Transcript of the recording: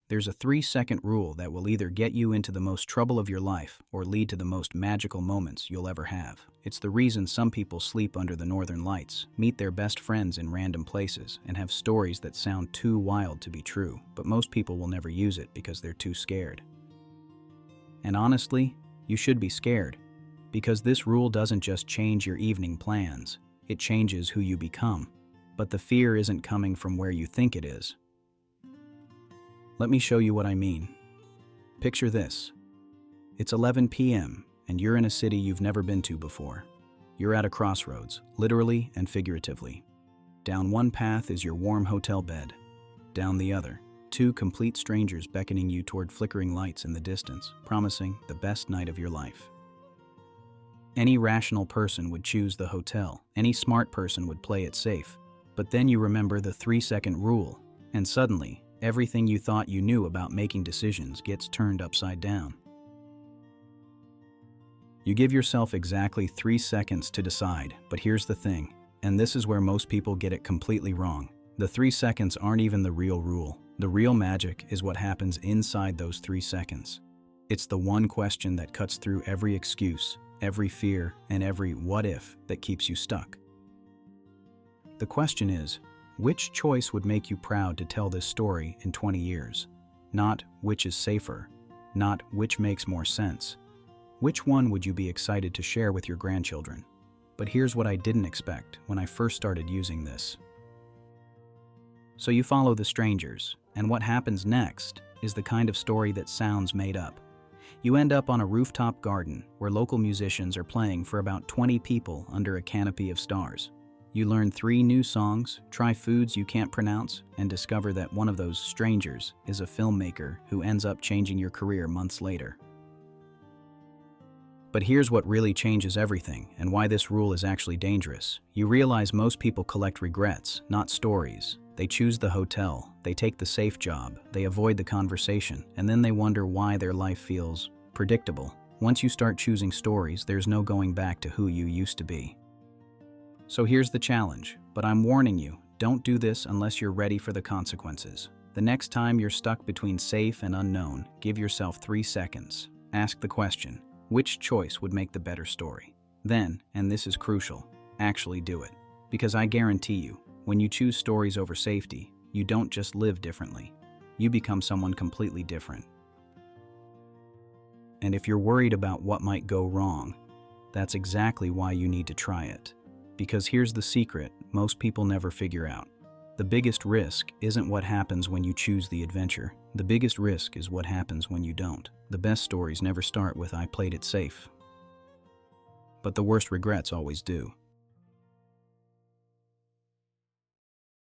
There's a 3-second rule that will either get you into the most trouble of your life or lead to the most magical moments you'll ever have. It's the reason some people sleep under the northern lights, meet their best friends in random places, and have stories that sound too wild to be true, but most people will never use it because they're too scared. And honestly, you should be scared, because this rule doesn't just change your evening plans, it changes who you become. But the fear isn't coming from where you think it is. Let me show you what I mean. Picture this. It's 11 p.m. and you're in a city you've never been to before. You're at a crossroads, literally and figuratively. Down one path is your warm hotel bed. Down the other, two complete strangers beckoning you toward flickering lights in the distance, promising the best night of your life. Any rational person would choose the hotel. Any smart person would play it safe. But then you remember the 3-second rule, and suddenly, everything you thought you knew about making decisions gets turned upside down. You give yourself exactly 3 seconds to decide, but here's the thing, and this is where most people get it completely wrong. The 3 seconds aren't even the real rule. The real magic is what happens inside those 3 seconds. It's the one question that cuts through every excuse, every fear, and every what if that keeps you stuck. The question is, which choice would make you proud to tell this story in 20 years? Not which is safer, not which makes more sense. Which one would you be excited to share with your grandchildren? But here's what I didn't expect when I first started using this. So you follow the strangers, and what happens next is the kind of story that sounds made up. You end up on a rooftop garden where local musicians are playing for about 20 people under a canopy of stars. You learn 3 new songs, try foods you can't pronounce, and discover that one of those strangers is a filmmaker who ends up changing your career months later. But here's what really changes everything, and why this rule is actually dangerous. You realize most people collect regrets, not stories. They choose the hotel, they take the safe job, they avoid the conversation, and then they wonder why their life feels predictable. Once you start choosing stories, there's no going back to who you used to be. So here's the challenge, but I'm warning you, don't do this unless you're ready for the consequences. The next time you're stuck between safe and unknown, give yourself 3 seconds. Ask the question, which choice would make the better story? Then, and this is crucial, actually do it. Because I guarantee you, when you choose stories over safety, you don't just live differently. You become someone completely different. And if you're worried about what might go wrong, that's exactly why you need to try it. Because here's the secret most people never figure out. The biggest risk isn't what happens when you choose the adventure. The biggest risk is what happens when you don't. The best stories never start with "I played it safe." But the worst regrets always do.